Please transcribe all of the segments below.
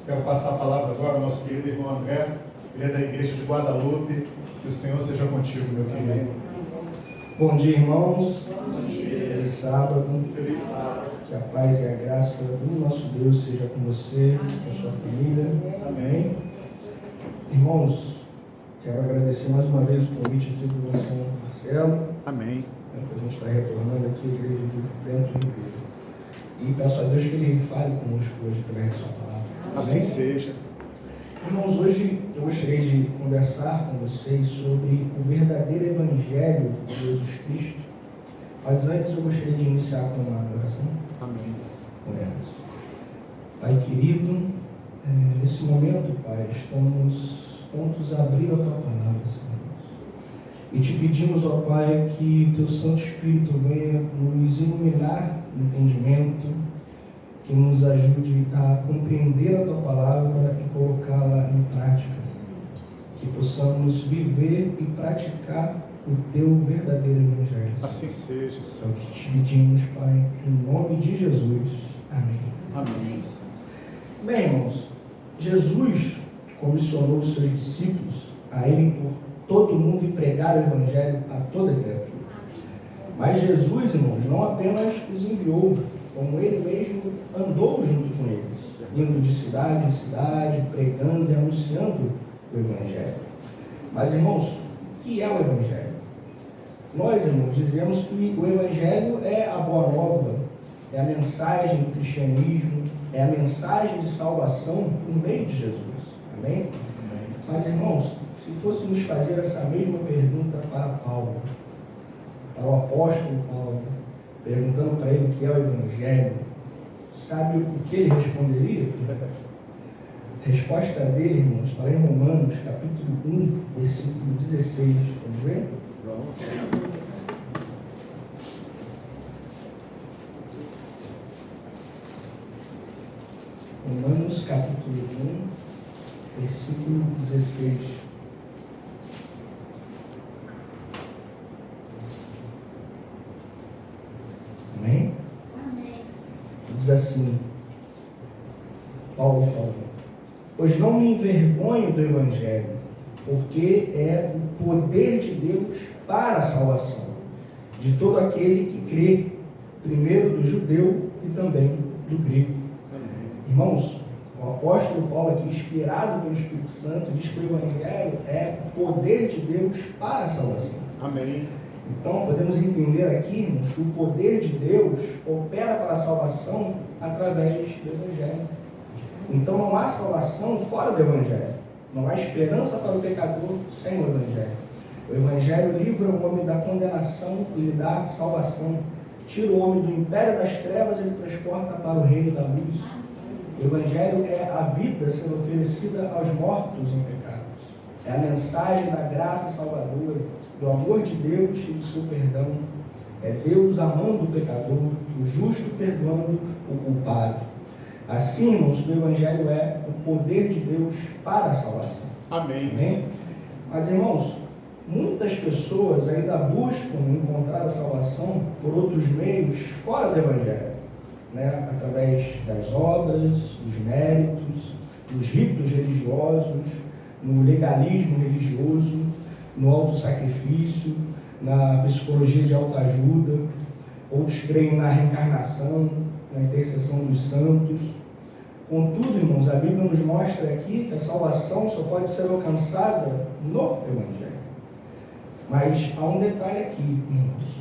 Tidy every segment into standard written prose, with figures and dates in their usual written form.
Quero passar a palavra agora ao nosso querido irmão André, ele é da igreja de Guadalupe. Que o Senhor seja contigo, meu querido. Bom dia, irmãos. Bom dia. Feliz sábado. Feliz sábado. Que a paz e a graça do nosso Deus seja com você, com a sua família. Amém. Irmãos, quero agradecer mais uma vez o convite aqui do nosso irmão Marcelo. Amém. A gente está retornando aqui à igreja de Bento Ribeiro. E peço a Deus que Ele fale conosco hoje através de sua palavra. Assim seja. Irmãos, hoje eu gostaria de conversar com vocês sobre o verdadeiro Evangelho de Jesus Cristo. Mas antes eu gostaria de iniciar com uma oração. Amém. Oremos. Pai querido, nesse momento, Pai, estamos prontos a abrir a Tua palavra, Senhor. E te pedimos, ó Pai, que o Teu Santo Espírito venha nos iluminar no entendimento, que nos ajude a compreender a Tua palavra e colocá-la em prática. Que possamos viver e praticar o Teu verdadeiro Evangelho. Assim seja, É Senhor. o que te pedimos, Pai, em nome de Jesus. Amém. Amém. Bem, irmãos, Jesus comissionou os seus discípulos a irem por todo mundo e pregar o Evangelho a toda criatura. Mas Jesus, irmãos, não apenas os enviou, como Ele mesmo andou junto com eles, indo de cidade em cidade, pregando e anunciando o Evangelho. Mas, irmãos, o que é o Evangelho? Nós, irmãos, dizemos que o Evangelho é a boa nova, é a mensagem do cristianismo, é a mensagem de salvação por meio de Jesus. Amém? Amém. Mas, irmãos, se fôssemos fazer essa mesma pergunta para Paulo, para o apóstolo Paulo, perguntando para ele o que é o Evangelho, sabe o que ele responderia? A resposta dele, irmãos, está em Romanos, capítulo 1, versículo 16. Vamos ver? Vamos. Romanos, capítulo 1, versículo 16. Amém? Amém. Diz assim, Paulo falou: pois não me envergonho do Evangelho, porque é o poder de Deus para a salvação de todo aquele que crê, primeiro do judeu e também do grego. Amém. Irmãos, o apóstolo Paulo aqui, inspirado pelo Espírito Santo, diz que o Evangelho é o poder de Deus para a salvação. Amém. Então, podemos entender aqui, irmãos, que o poder de Deus opera para a salvação através do Evangelho. Então, não há salvação fora do Evangelho. Não há esperança para o pecador sem o Evangelho. O Evangelho livra o homem da condenação e lhe dá salvação. Tira o homem do império das trevas e lhe transporta para o reino da luz. O Evangelho é a vida sendo oferecida aos mortos em pecados. É a mensagem da graça salvadora, do amor de Deus e do seu perdão. É Deus amando o pecador, o justo perdoando o culpado. Assim, irmãos, o Evangelho é o poder de Deus para a salvação. Amém. Amém? Mas, irmãos, muitas pessoas ainda buscam encontrar a salvação por outros meios fora do Evangelho, né? Através das obras, dos méritos, dos ritos religiosos, no legalismo religioso, no autossacrifício, na psicologia de autoajuda. Outros creem na reencarnação, na intercessão dos santos. Contudo, irmãos, a Bíblia nos mostra aqui que a salvação só pode ser alcançada no Evangelho. Mas há um detalhe aqui, irmãos.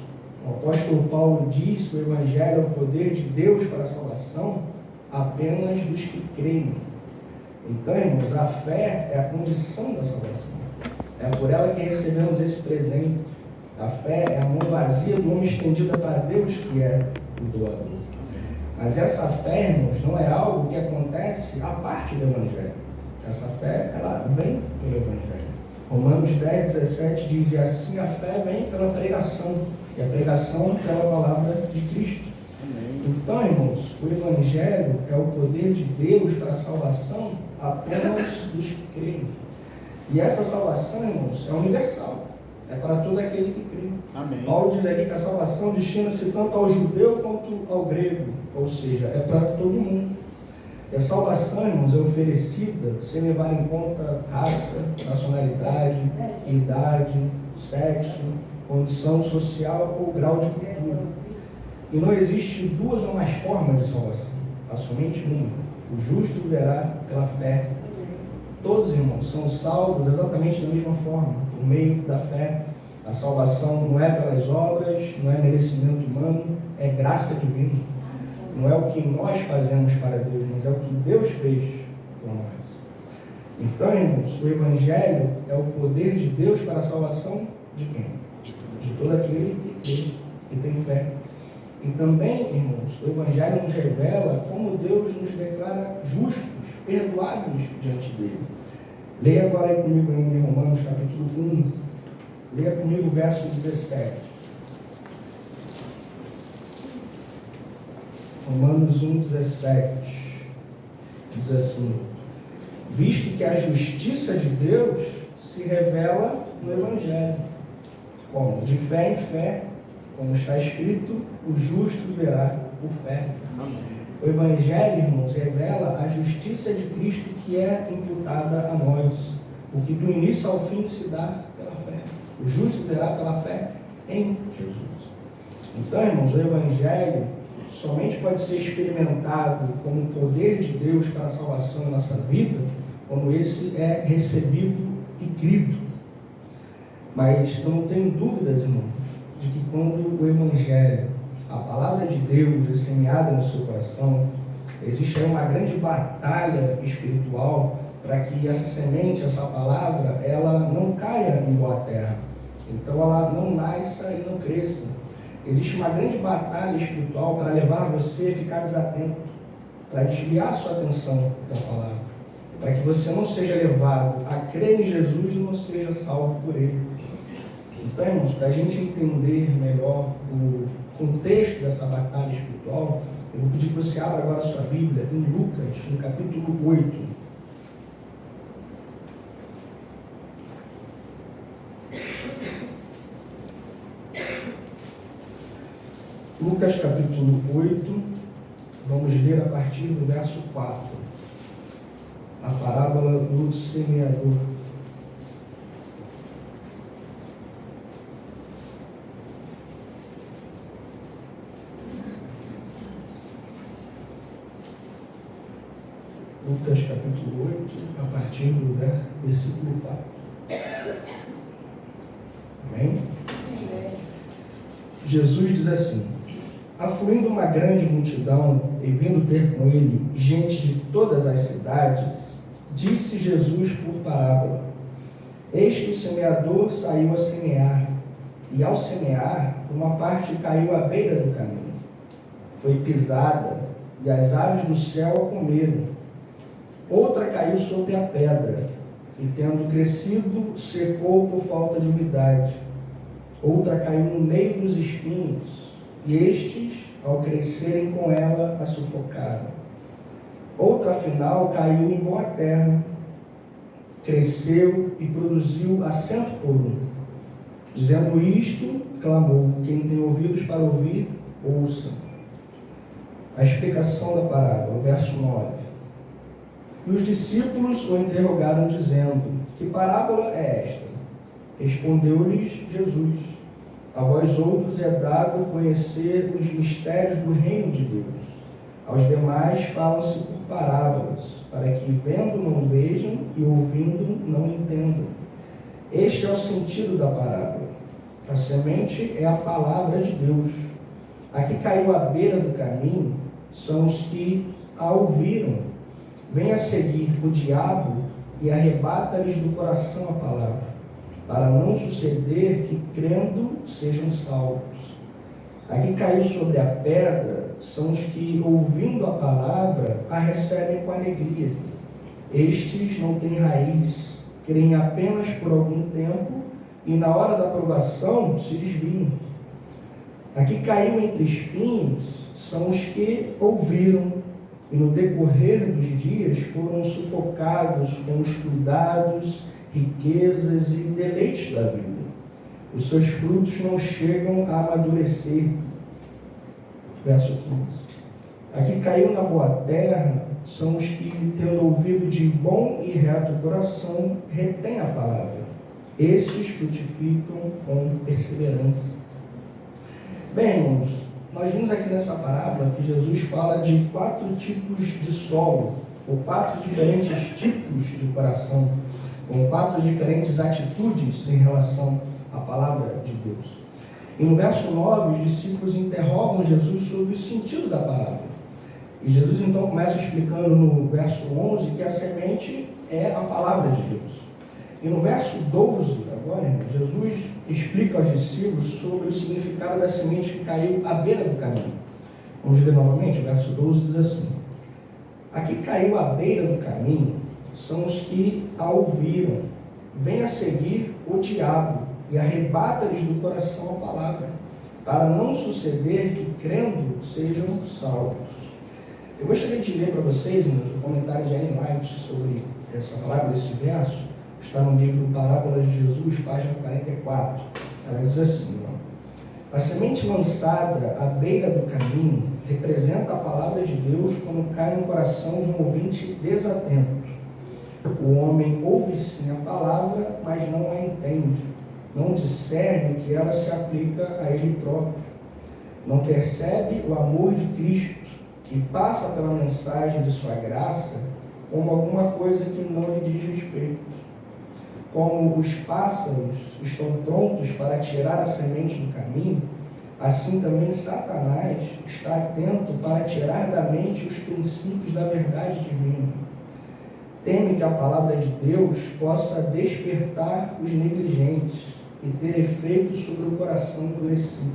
O apóstolo Paulo diz que o Evangelho é o poder de Deus para a salvação apenas dos que creem. Então, irmãos, a fé é a condição da salvação. É por ela que recebemos esse presente. A fé é a mão vazia do homem estendida para Deus, que é o doador. Mas essa fé, irmãos, não é algo que acontece à parte do Evangelho. Essa fé, ela vem pelo Evangelho. Romanos 10, 17 diz: e assim a fé vem pela pregação, e a pregação pela palavra de Cristo. Amém. Então, irmãos, o Evangelho é o poder de Deus para a salvação apenas dos que creem. E essa salvação, irmãos, é universal. É para todo aquele que crê. Amém. Paulo diz aqui que a salvação destina-se tanto ao judeu quanto ao grego. Ou seja, é para todo mundo. E a salvação, irmãos, é oferecida sem levar em conta raça, nacionalidade, idade, sexo, condição social ou grau de cultura. E não existe duas ou mais formas de salvação, há somente uma. O justo viverá pela fé. Todos, irmãos, são salvos exatamente da mesma forma, por meio da fé. A salvação não é pelas obras, não é merecimento humano, é graça divina. Não é o que nós fazemos para Deus, mas é o que Deus fez por nós. Então, irmãos, o Evangelho é o poder de Deus para a salvação de quem? De todo aquele que tem fé. E também, irmãos, o Evangelho nos revela como Deus nos declara justos, perdoados diante dele. Leia agora comigo em Romanos capítulo 1. Leia comigo o verso 17. Romanos 1,17 diz assim: visto que a justiça de Deus se revela no Evangelho, como? De fé em fé, como está escrito, o justo viverá por fé. O Evangelho, irmãos, revela a justiça de Cristo que é imputada a nós, o que do início ao fim se dá pela fé. O justo viverá pela fé em Jesus. Então, irmãos, o Evangelho somente pode ser experimentado como poder de Deus para a salvação da nossa vida, quando esse é recebido e crido. Mas eu não tenho dúvidas, irmãos, de que quando o Evangelho, a palavra de Deus é semeada no seu coração, existe aí uma grande batalha espiritual para que essa semente, essa palavra, ela não caia em boa terra. Então ela não nasça e não cresça. Existe uma grande batalha espiritual para levar você a ficar desatento, para desviar a sua atenção da palavra, para que você não seja levado a crer em Jesus e não seja salvo por Ele. Então, irmãos, para a gente entender melhor o contexto dessa batalha espiritual, eu vou pedir que você abra agora a sua Bíblia em Lucas, no capítulo 8. Lucas capítulo 8, vamos ler a partir do verso 4, a parábola do semeador. Lucas capítulo 8, a partir do versículo 4. Amém? Jesus diz assim: afluindo uma grande multidão e vindo ter com ele gente de todas as cidades, disse Jesus por parábola: eis que o semeador saiu a semear, e ao semear, uma parte caiu à beira do caminho. Foi pisada, e as aves do céu a comeram. Outra caiu sobre a pedra, e tendo crescido, secou por falta de umidade. Outra caiu no meio dos espinhos, e estes, ao crescerem com ela, a sufocaram. Outra, afinal, caiu em boa terra, cresceu e produziu a 100 por 1. Dizendo isto, clamou: quem tem ouvidos para ouvir, ouça. A explicação da parábola, verso 9. E os discípulos o interrogaram, dizendo: que parábola é esta? Respondeu-lhes Jesus: a vós outros é dado conhecer os mistérios do reino de Deus. Aos demais falam-se por parábolas, para que vendo não vejam e ouvindo não entendam. Este é o sentido da parábola. A semente é a palavra de Deus. A que caiu à beira do caminho são os que a ouviram. Vem a seguir o diabo e arrebata-lhes do coração a palavra, para não suceder que, crendo, sejam salvos. A que caiu sobre a pedra são os que, ouvindo a palavra, a recebem com alegria. Estes não têm raiz, creem apenas por algum tempo e, na hora da provação, se desviam. A que caiu entre espinhos são os que ouviram e, no decorrer dos dias, foram sufocados com os cuidados, riquezas e deleites da vida. Os seus frutos não chegam a amadurecer. Verso 15. A que caiu na boa terra são os que, tendo ouvido de bom e reto coração, retêm a palavra. Estes frutificam com perseverança. Bem, irmãos, nós vimos aqui nessa parábola que Jesus fala de 4 tipos de solo, ou 4 diferentes tipos de coração, com 4 diferentes atitudes em relação à palavra de Deus. E no verso 9, os discípulos interrogam Jesus sobre o sentido da palavra. E Jesus então começa explicando no verso 11 que a semente é a palavra de Deus. E no verso 12, agora, Jesus explica aos discípulos sobre o significado da semente que caiu à beira do caminho. Vamos ler novamente, o verso 12 diz assim: a que caiu à beira do caminho são os que a ouviram. Vem a seguir o diabo e arrebata-lhes do coração a palavra, para não suceder que, crendo, sejam salvos. Eu gostaria de ler para vocês, o comentário de Ellen White sobre essa palavra, desse verso. Está no livro Parábolas de Jesus, página 44. Ela diz assim: a semente lançada à beira do caminho representa a palavra de Deus quando cai no coração de um ouvinte desatento. O homem ouve sim a palavra, mas não a entende. Não discerne que ela se aplica a ele próprio. Não percebe o amor de Cristo, que passa pela mensagem de sua graça como alguma coisa que não lhe diz respeito. Como os pássaros estão prontos para tirar a semente do caminho, assim também Satanás está atento para tirar da mente os princípios da verdade divina. Teme que a palavra de Deus possa despertar os negligentes e ter efeito sobre o coração endurecido.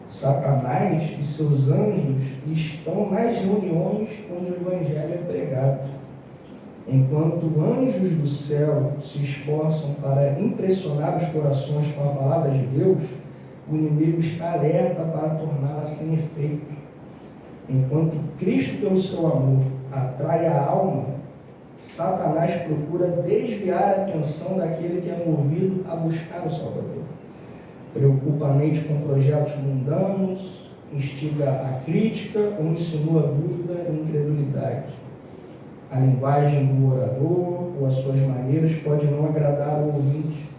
Satanás e seus anjos estão nas reuniões onde o Evangelho é pregado. Enquanto anjos do céu se esforçam para impressionar os corações com a palavra de Deus, o inimigo está alerta para torná-la sem efeito. Enquanto Cristo, pelo seu amor, atrai a alma, Satanás procura desviar a atenção daquele que é movido a buscar o Salvador. Preocupa a mente com projetos mundanos, instiga a crítica ou insinua dúvida e incredulidade. A linguagem do orador ou as suas maneiras pode não agradar o ouvinte,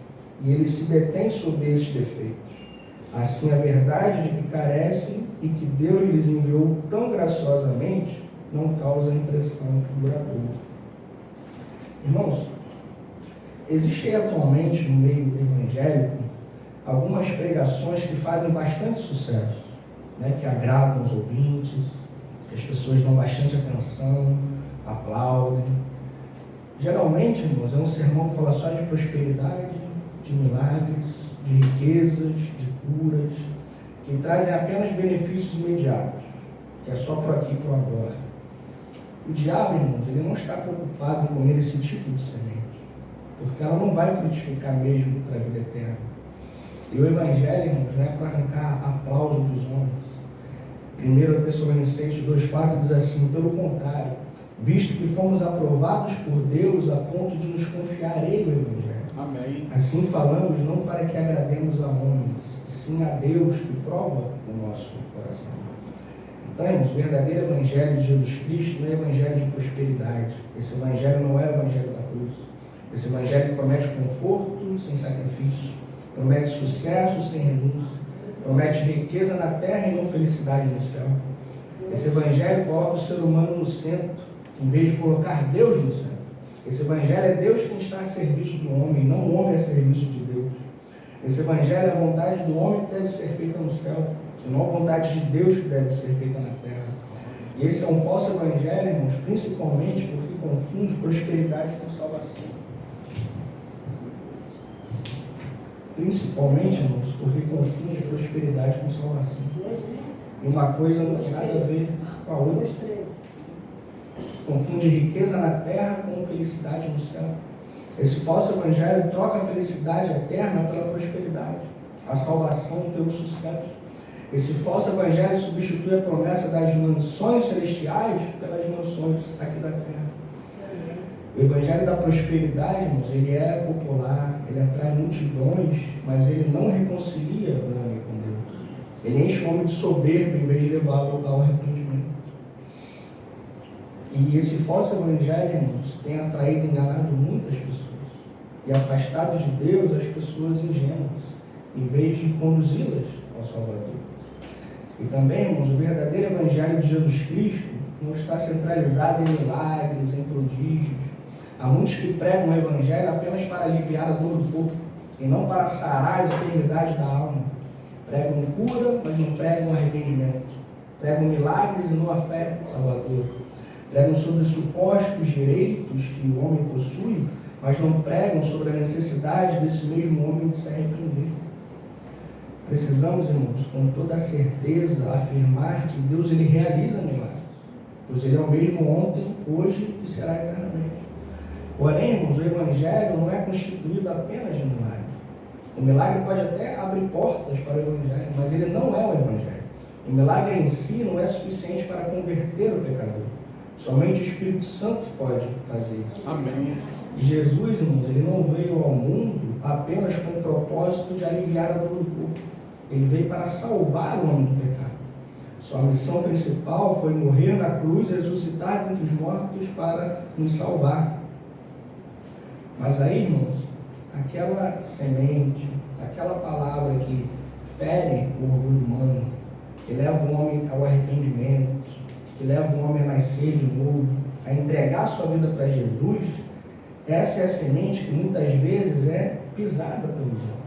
e ele se detém sobre esses defeitos. Assim, a verdade de que carecem e que Deus lhes enviou tão graciosamente não causa impressão duradoura. Irmãos, existem atualmente no meio evangélico algumas pregações que fazem bastante sucesso, que agradam os ouvintes, que as pessoas dão bastante atenção, aplaudem. Geralmente, irmãos, é um sermão que fala só de prosperidade, de milagres, de riquezas, de curas, que trazem apenas benefícios imediatos, que é só por aqui e por agora. O diabo, irmãos, ele não está preocupado em comer esse tipo de semente, porque ela não vai frutificar mesmo para a vida eterna. E o Evangelho, irmãos, não é para arrancar aplauso dos homens. 1 Tessalonicenses 2,4 diz assim: pelo contrário, visto que fomos aprovados por Deus a ponto de nos confiar Ele o Evangelho. Amém. Assim falamos não para que agrademos a homens, sim a Deus que prova o nosso coração. Então, irmãos, o verdadeiro Evangelho de Jesus Cristo não é Evangelho de prosperidade. Esse Evangelho não é o Evangelho da cruz. Esse Evangelho promete conforto sem sacrifício, promete sucesso sem renúncia, promete riqueza na terra e não felicidade no céu. Esse Evangelho coloca o ser humano no centro, em vez de colocar Deus no centro. Esse Evangelho é Deus quem está a serviço do homem, não o homem a serviço de Deus. Esse Evangelho é a vontade do homem que deve ser feita no céu, e não a vontade de Deus que deve ser feita na terra. E esse é um falso Evangelho, irmãos, principalmente porque confunde prosperidade com salvação. Principalmente, irmãos, porque confunde prosperidade com salvação. E uma coisa não tem nada a ver com a outra. Confunde riqueza na terra com felicidade no céu. Esse falso evangelho troca a felicidade eterna pela prosperidade, a salvação pelo sucesso. Esse falso evangelho substitui a promessa das mansões celestiais pelas mansões aqui da terra. O evangelho da prosperidade, irmãos, ele é popular, ele atrai multidões, mas ele não reconcilia o homem com Deus. Ele enche o homem de soberba em vez de levá-lo ao arrependimento. E esse falso evangelho, irmãos, tem atraído e enganado muitas pessoas e afastado de Deus as pessoas ingênuas, em vez de conduzi-las ao Salvador. E também, irmãos, o verdadeiro evangelho de Jesus Cristo não está centralizado em milagres, em prodígios. Há muitos que pregam o evangelho apenas para aliviar a dor do corpo e não para sarar as enfermidades da alma. Pregam cura, mas não pregam arrependimento. Pregam milagres e não a fé salvadora. Pregam sobre supostos direitos que o homem possui, mas não pregam sobre a necessidade desse mesmo homem de se arrepender. Precisamos, irmãos, com toda certeza, afirmar que Deus ele realiza milagres, pois Ele é o mesmo ontem, hoje e será eternamente. Porém, irmãos, o Evangelho não é constituído apenas de milagres. O milagre pode até abrir portas para o Evangelho, mas ele não é o Evangelho. O milagre em si não é suficiente para converter o pecador. Somente o Espírito Santo pode fazer isso. Amém. E Jesus, irmãos, ele não veio ao mundo apenas com o propósito de aliviar a dor do corpo. Ele veio para salvar o homem do pecado. Sua missão principal foi morrer na cruz e ressuscitar dentre os mortos para nos salvar. Mas aí, irmãos, aquela semente, aquela palavra que fere o orgulho humano, que leva o homem ao arrependimento, que leva o homem a nascer de novo, a entregar sua vida para Jesus, essa é a semente que muitas vezes é pisada pelos homens.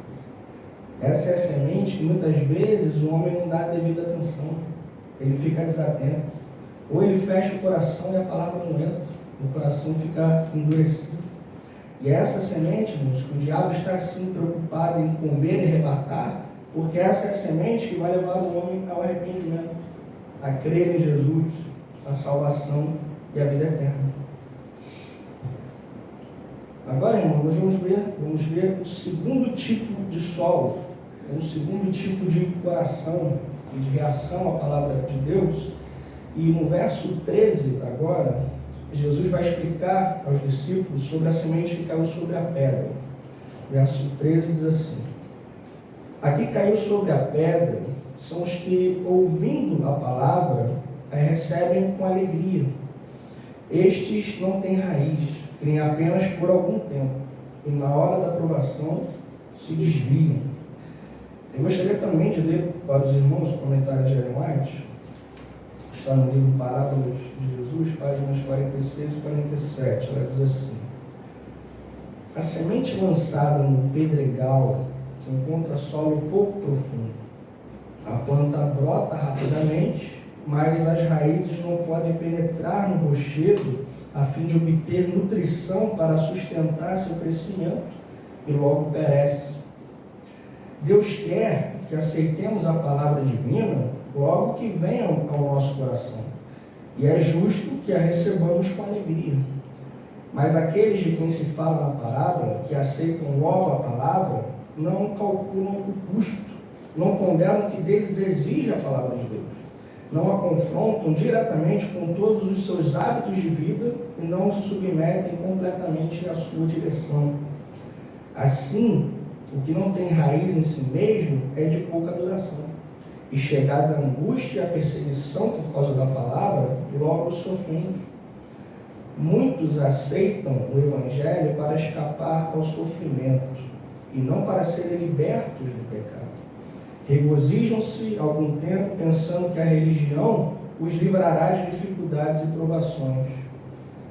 Essa é a semente que muitas vezes o homem não dá a devida atenção. Ele fica desatento. Ou ele fecha o coração e a palavra não entra. O coração fica endurecido. E é essa semente, irmãos, que o diabo está assim preocupado em comer e arrebatar, porque essa é a semente que vai levar o homem ao arrependimento, a crer em Jesus, a salvação e a vida eterna. Agora, irmãos, nós vamos ver o segundo tipo de solo, o segundo tipo de coração e de reação à palavra de Deus. E no verso 13 agora, Jesus vai explicar aos discípulos sobre a semente que caiu sobre a pedra. Verso 13 diz assim: aqui caiu sobre a pedra são os que, ouvindo a palavra, a recebem com alegria. Estes não têm raiz, creem apenas por algum tempo, e na hora da provação se desviam. Eu gostaria também de ler para os irmãos o comentário de Ellen White, que está no livro Parábolas de Jesus, páginas 46 e 47. Ela diz assim: a semente lançada no pedregal encontra solo pouco profundo. A planta brota rapidamente, mas as raízes não podem penetrar no rochedo a fim de obter nutrição para sustentar seu crescimento e logo perece. Deus quer que aceitemos a palavra divina logo que venha ao nosso coração. E é justo que a recebamos com alegria. Mas aqueles de quem se fala na parábola, que aceitam logo a palavra, não calculam o custo, não ponderam que deles exige a palavra de Deus, não a confrontam diretamente com todos os seus hábitos de vida e não se submetem completamente à sua direção. Assim, o que não tem raiz em si mesmo é de pouca duração. E chegada a angústia e a perseguição por causa da palavra, logo se ofende. Muitos aceitam o Evangelho para escapar ao sofrimento e não para serem libertos do pecado. Regozijam-se algum tempo pensando que a religião os livrará de dificuldades e provações.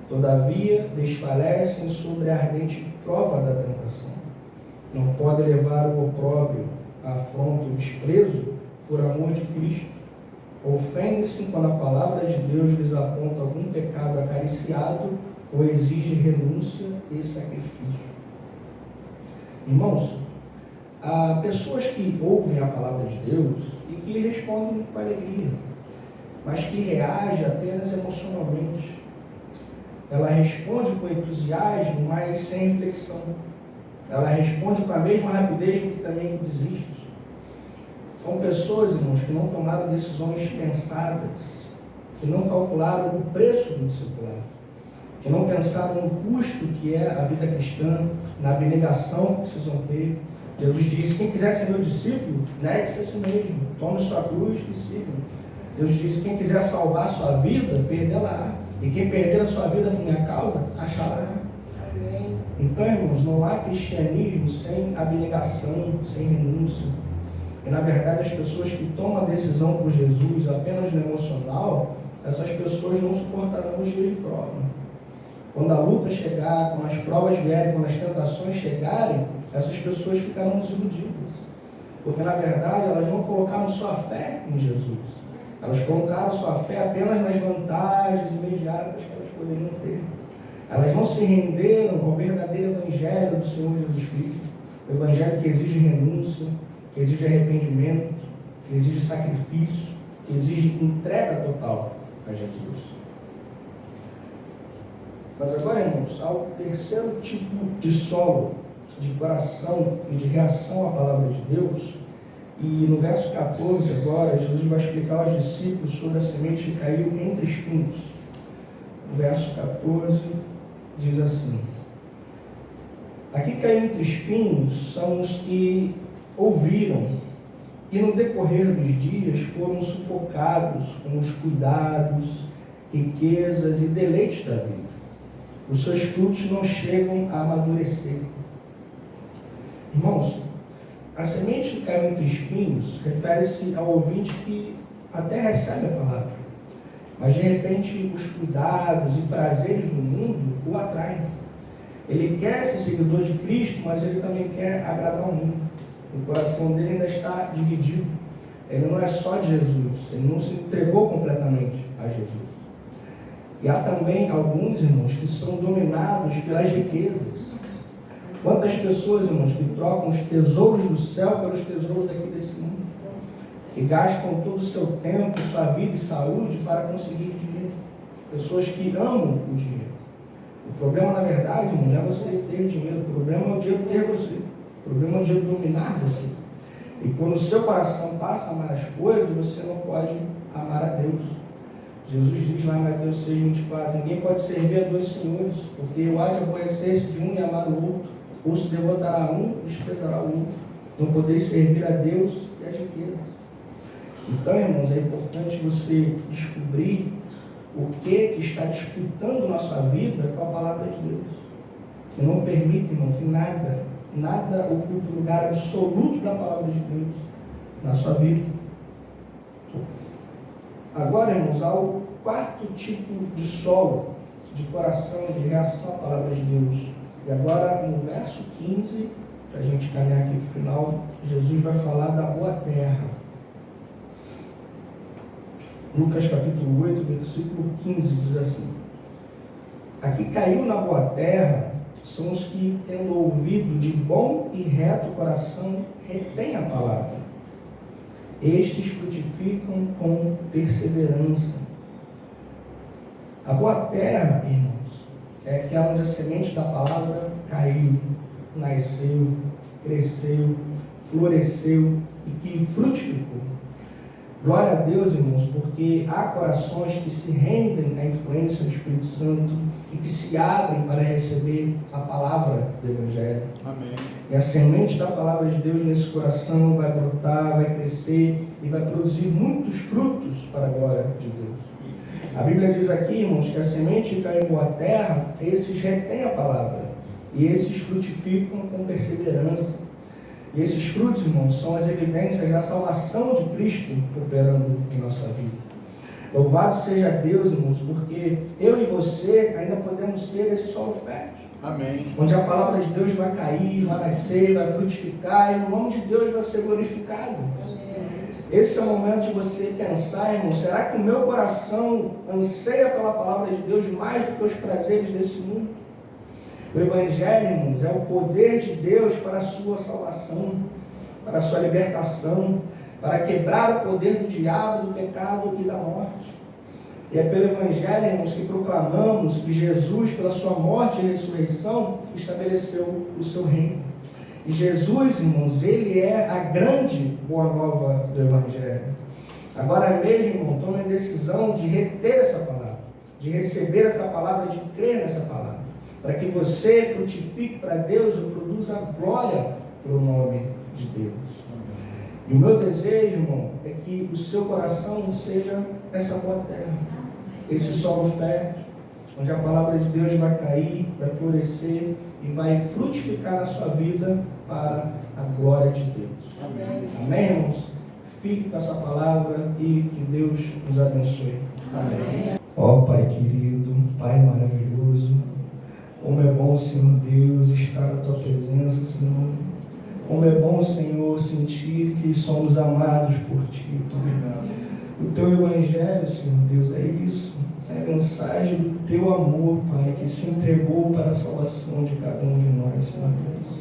Todavia, desfalecem sobre a ardente prova da tentação. Não podem levar o opróbrio, a afronta, o desprezo por amor de Cristo. Ofendem-se quando a palavra de Deus lhes aponta algum pecado acariciado ou exige renúncia e sacrifício. Irmãos, há pessoas que ouvem a palavra de Deus e que lhe respondem com alegria, mas que reagem apenas emocionalmente. Ela responde com entusiasmo, mas sem reflexão. Ela responde com a mesma rapidez que também desiste. São pessoas, irmãos, que não tomaram decisões pensadas, que não calcularam o preço do discipulado, que não pensaram no custo que é a vida cristã, na abnegação que precisam ter. Jesus disse: quem quiser ser meu discípulo, negue-se a si mesmo, tome sua cruz e siga. Deus disse: quem quiser salvar sua vida, perdê-la-á. E quem perder a sua vida por minha causa, achará. Então, irmãos, não há cristianismo sem abnegação, sem renúncia. E, na verdade, as pessoas que tomam a decisão por Jesus apenas no emocional, essas pessoas não suportarão os dias de prova. Quando a luta chegar, quando as provas vierem, quando as tentações chegarem, essas pessoas ficarão desiludidas. Porque, na verdade, elas não colocaram sua fé em Jesus. Elas colocaram sua fé apenas nas vantagens imediatas que elas poderiam ter. Elas não se renderam ao verdadeiro evangelho do Senhor Jesus Cristo. O evangelho que exige renúncia, que exige arrependimento, que exige sacrifício, que exige entrega total a Jesus. Mas agora, irmãos, há o terceiro tipo de solo, de coração e de reação à palavra de Deus. E no verso 14 agora, Jesus vai explicar aos discípulos sobre a semente que caiu entre espinhos. No verso 14 diz assim: aqui caiu entre espinhos são os que ouviram e no decorrer dos dias foram sufocados com os cuidados, riquezas e deleites da vida. Os seus frutos não chegam a amadurecer. Irmãos, a semente que caiu entre espinhos refere-se ao ouvinte que até recebe a palavra, mas de repente os cuidados e prazeres do mundo o atraem. Ele quer ser seguidor de Cristo, mas ele também quer agradar o mundo. O coração dele ainda está dividido. Ele não é só de Jesus, ele não se entregou completamente a Jesus. E há também alguns, irmãos, que são dominados pelas riquezas. Quantas pessoas, irmãos, que trocam os tesouros do céu pelos tesouros aqui desse mundo, que gastam todo o seu tempo, sua vida e saúde para conseguir dinheiro. Pessoas que amam o dinheiro. O problema, na verdade, irmão, não é você ter dinheiro, o problema é o dinheiro ter você. O problema é o dinheiro dominar você. E quando o seu coração passa a amar as coisas, você não pode amar a Deus. Jesus diz lá em Mateus 6,24, ninguém pode servir a dois senhores, porque o há de aborrecer-se de um e amar o outro, ou se devotará a um e desprezará o outro. Não podeis servir a Deus e as riquezas. Então, irmãos, é importante você descobrir o que está disputando na sua vida com a palavra de Deus. E não permita, irmão, que nada ocupe o lugar absoluto da palavra de Deus na sua vida. Agora, irmãos, há o quarto tipo de solo, de coração, de reação à palavra de Deus. E agora, no verso 15, para a gente caminhar aqui para o final, Jesus vai falar da boa terra. Lucas capítulo 8, versículo 15, diz assim: aqui caiu na boa terra são os que, tendo ouvido de bom e reto coração, retêm a palavra. Estes frutificam com perseverança. A boa terra, irmãos, é aquela onde a semente da palavra caiu, nasceu, cresceu, floresceu e que frutificou. Glória a Deus, irmãos, porque há corações que se rendem à influência do Espírito Santo e que se abrem para receber a palavra do Evangelho. Amém. E a semente da palavra de Deus nesse coração vai brotar, vai crescer e vai produzir muitos frutos para a glória de Deus. A Bíblia diz aqui, irmãos, que a semente que cai em boa terra, esses retêm a palavra e esses frutificam com perseverança. E esses frutos, irmãos, são as evidências da salvação de Cristo operando em nossa vida. Louvado seja Deus, irmãos, porque eu e você ainda podemos ser esse solo fértil. Amém. Onde a palavra de Deus vai cair, vai nascer, vai frutificar e no nome de Deus vai ser glorificado. Esse é o momento de você pensar, irmão, será que o meu coração anseia pela palavra de Deus mais do que os prazeres desse mundo? O Evangelho, irmãos, é o poder de Deus para a sua salvação, para a sua libertação, para quebrar o poder do diabo, do pecado e da morte. E é pelo Evangelho, irmãos, que proclamamos que Jesus, pela sua morte e ressurreição, estabeleceu o seu reino. E Jesus, irmãos, ele é a grande boa nova do Evangelho. Agora mesmo, irmão, tome a decisão de reter essa palavra, de receber essa palavra, de crer nessa palavra, para que você frutifique para Deus e produza glória para o nome de Deus. E o meu desejo, irmão, é que o seu coração seja essa boa terra, esse solo fértil, onde a palavra de Deus vai cair, vai florescer e vai frutificar na sua vida para a glória de Deus. Amém, irmãos? Fique com essa palavra e que Deus nos abençoe. Amém. Ó Pai querido, Pai maravilhoso, como é bom, Senhor Deus, estar na Tua presença, Senhor. Como é bom, Senhor, sentir que somos amados por Ti. O Teu Evangelho, Senhor Deus, é isso. É a mensagem do Teu amor, Pai, que se entregou para a salvação de cada um de nós, Senhor Deus.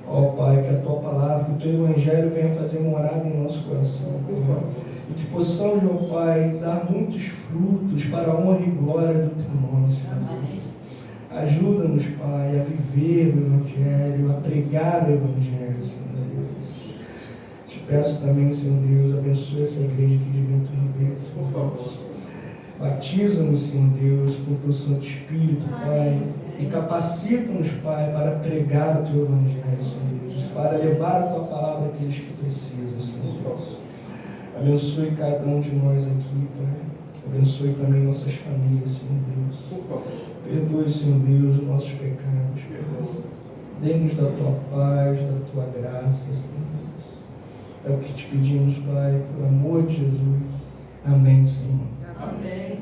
Ó Pai, que a Tua palavra, que o Teu Evangelho venha fazer morada em nosso coração, Pai. E que possamos, ó Pai, dar muitos frutos para a honra e glória do Teu nome, Senhor Deus. Ajuda-nos, Pai, a viver o Evangelho, a pregar o Evangelho, Senhor Deus. Te peço também, Senhor Deus, abençoe essa igreja aqui de Bento Ribeiro, por favor. Batiza-nos, Senhor Deus, com o Teu Santo Espírito, Pai, e capacita-nos, Pai, para pregar o Teu Evangelho, Senhor Deus, para levar a Tua palavra àqueles que precisam, Senhor Deus. Abençoe cada um de nós aqui, Pai. Abençoe também nossas famílias, Senhor Deus. Por favor. Perdoe, Senhor Deus, os nossos pecados. Dê-nos da Tua paz, da Tua graça, Senhor Deus. É o que te pedimos, Pai, pelo amor de Jesus. Amém, Senhor. Amém.